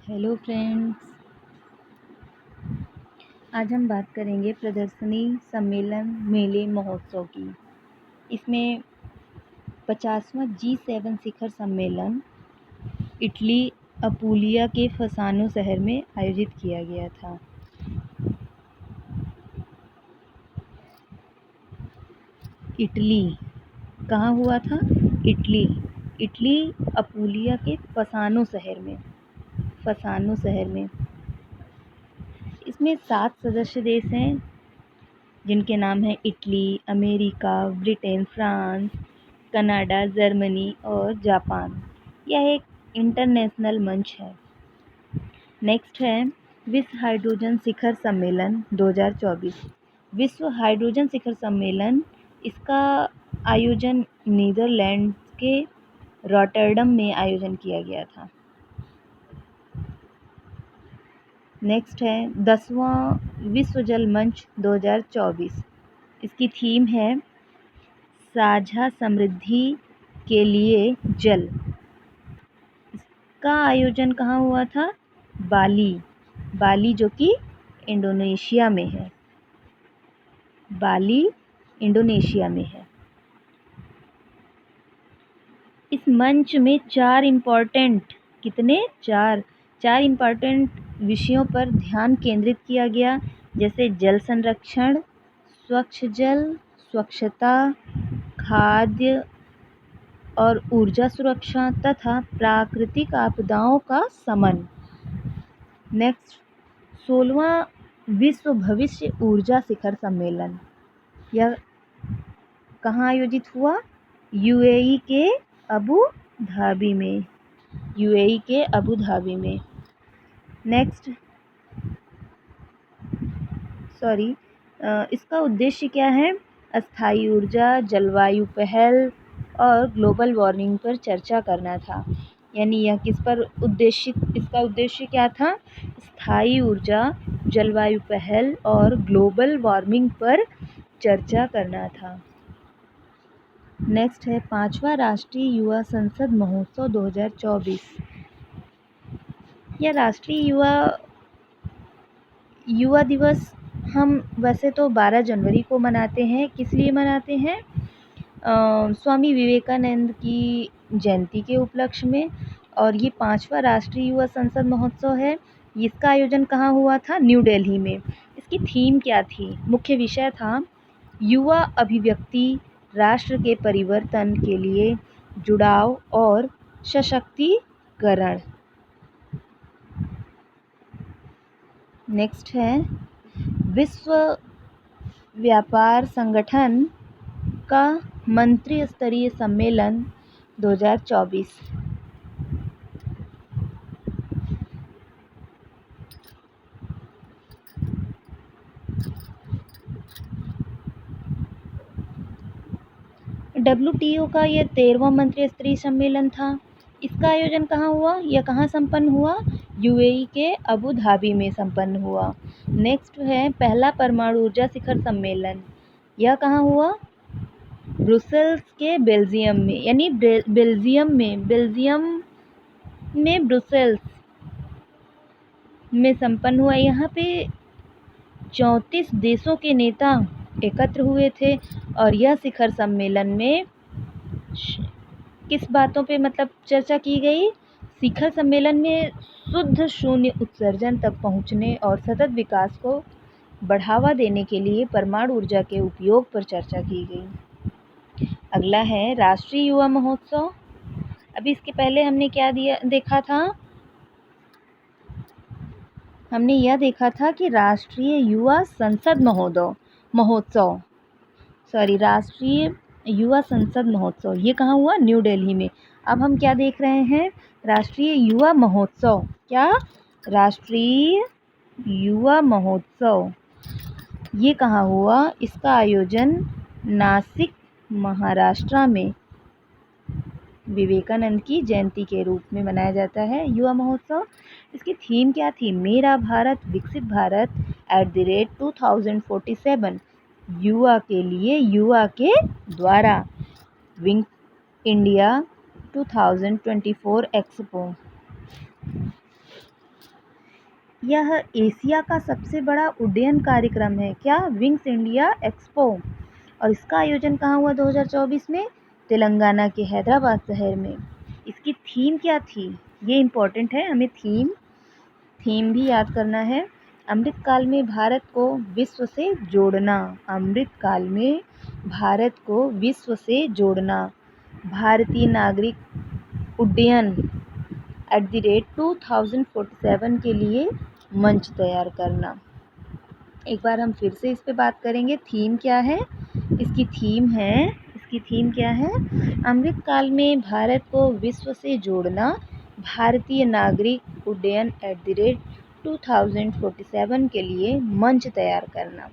Hello friends. आज हम बात करेंगे प्रदर्शनी सम्मेलन मेले महोत्सव की। इसमें 50वां G7 शिखर सम्मेलन इटली अपूलिया के फसानो शहर में आयोजित किया गया था। इटली कहाँ हुआ था? इटली अपूलिया के फसानो शहर में। इसमें 7 सदस्य देश हैं जिनके नाम हैं Italy, America, Britain, France, Canada, Germany और जापान। यह एक इंटरनेशनल मंच है। नेक्स्ट है विश्व हाइड्रोजन शिखर सम्मेलन 2024। विश्व हाइड्रोजन शिखर सम्मेलन, इसका आयोजन नीदरलैंड के रॉटरडम में आयोजन किया गया था। नेक्स्ट है 10वां विश्व जल मंच 2024। इसकी थीम है साझा समृद्धि के लिए जल। इसका आयोजन कहाँ हुआ था? बाली जो कि इंडोनेशिया में है। इस मंच में चार इम्पॉर्टेंट विषयों पर ध्यान केंद्रित किया गया, जैसे जल संरक्षण, स्वच्छ जल, स्वच्छता, खाद्य और ऊर्जा सुरक्षा तथा प्राकृतिक आपदाओं का शमन। नेक्स्ट 16वां विश्व भविष्य ऊर्जा शिखर सम्मेलन, यह कहाँ आयोजित हुआ? यूएई के अबू धाबी में। नेक्स्ट इसका उद्देश्य क्या है? अस्थायी ऊर्जा, जलवायु पहल और ग्लोबल वार्मिंग पर चर्चा करना था। यानी यह इसका उद्देश्य क्या था? स्थायी ऊर्जा, जलवायु पहल और ग्लोबल वार्मिंग पर चर्चा करना था। नेक्स्ट है 5वां राष्ट्रीय युवा संसद महोत्सव 2024। यह राष्ट्रीय युवा दिवस हम वैसे तो 12 जनवरी को मनाते हैं। किस लिए मनाते हैं? स्वामी विवेकानंद की जयंती के उपलक्ष्य में। और ये 5वां राष्ट्रीय युवा संसद महोत्सव है। इसका आयोजन कहाँ हुआ था? न्यू दिल्ली में। इसकी थीम क्या थी? मुख्य विषय था युवा अभिव्यक्ति, राष्ट्र के परिवर्तन के लिए जुड़ाव और सशक्तिकरण। नेक्स्ट है विश्व व्यापार संगठन का मंत्री स्तरीय सम्मेलन 2024। WTO का यह 13वां मंत्री स्तरीय सम्मेलन था। इसका आयोजन कहाँ हुआ? यह कहाँ संपन्न हुआ? यूएई के अबू धाबी में संपन्न हुआ। नेक्स्ट है पहला परमाणु ऊर्जा शिखर सम्मेलन, यह कहाँ हुआ? ब्रुसेल्स के बेल्जियम में, यानी बेल्जियम में ब्रुसेल्स में संपन्न हुआ। यहाँ पे 34 देशों के नेता एकत्र हुए थे। और यह शिखर सम्मेलन में किस बातों पे चर्चा की गई? शिखर सम्मेलन में शुद्ध शून्य उत्सर्जन तक पहुंचने और सतत विकास को बढ़ावा देने के लिए परमाणु ऊर्जा के उपयोग पर चर्चा की गई। अगला है राष्ट्रीय युवा महोत्सव। अभी इसके पहले हमने क्या देखा था? हमने यह देखा था कि राष्ट्रीय युवा संसद राष्ट्रीय युवा संसद महोत्सव, ये कहाँ हुआ? न्यू दिल्ली में। अब हम क्या देख रहे हैं? राष्ट्रीय युवा महोत्सव। क्या? राष्ट्रीय युवा महोत्सव, ये कहाँ हुआ? इसका आयोजन नासिक, महाराष्ट्र में विवेकानंद की जयंती के रूप में मनाया जाता है युवा महोत्सव। इसकी थीम क्या थी? मेरा भारत विकसित भारत @2047, युवा के लिए युवा के द्वारा, विंग इंडिया 2024 एक्सपो। यह एशिया का सबसे बड़ा उड्डयन कार्यक्रम है। क्या? Wings India expo. और इसका आयोजन कहाँ हुआ 2024 में? तेलंगाना के हैदराबाद शहर में। इसकी थीम क्या थी? ये इम्पोर्टेंट है, हमें थीम भी याद करना है। अमृतकाल में भारत को विश्व से जोड़ना। अमृतकाल में भारत को विश्व से जोड़ना। भारतीय नागरिक उड्डयन @2047 के लिए मंच तैयार करना। एक बार हम फिर से इस पे बात करेंगे। थीम क्या है? इसकी थीम क्या है? अमृतकाल में भारत को विश्व से जोड़ना, भारतीय नागरिक उड्डयन @2047 के लिए मंच तैयार करना।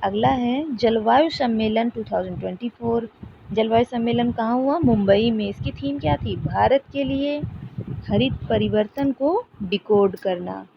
अगला है जलवायु सम्मेलन 2024। जलवायु सम्मेलन कहाँ हुआ? मुंबई में। इसकी थीम क्या थी? भारत के लिए हरित परिवर्तन को डिकोड करना।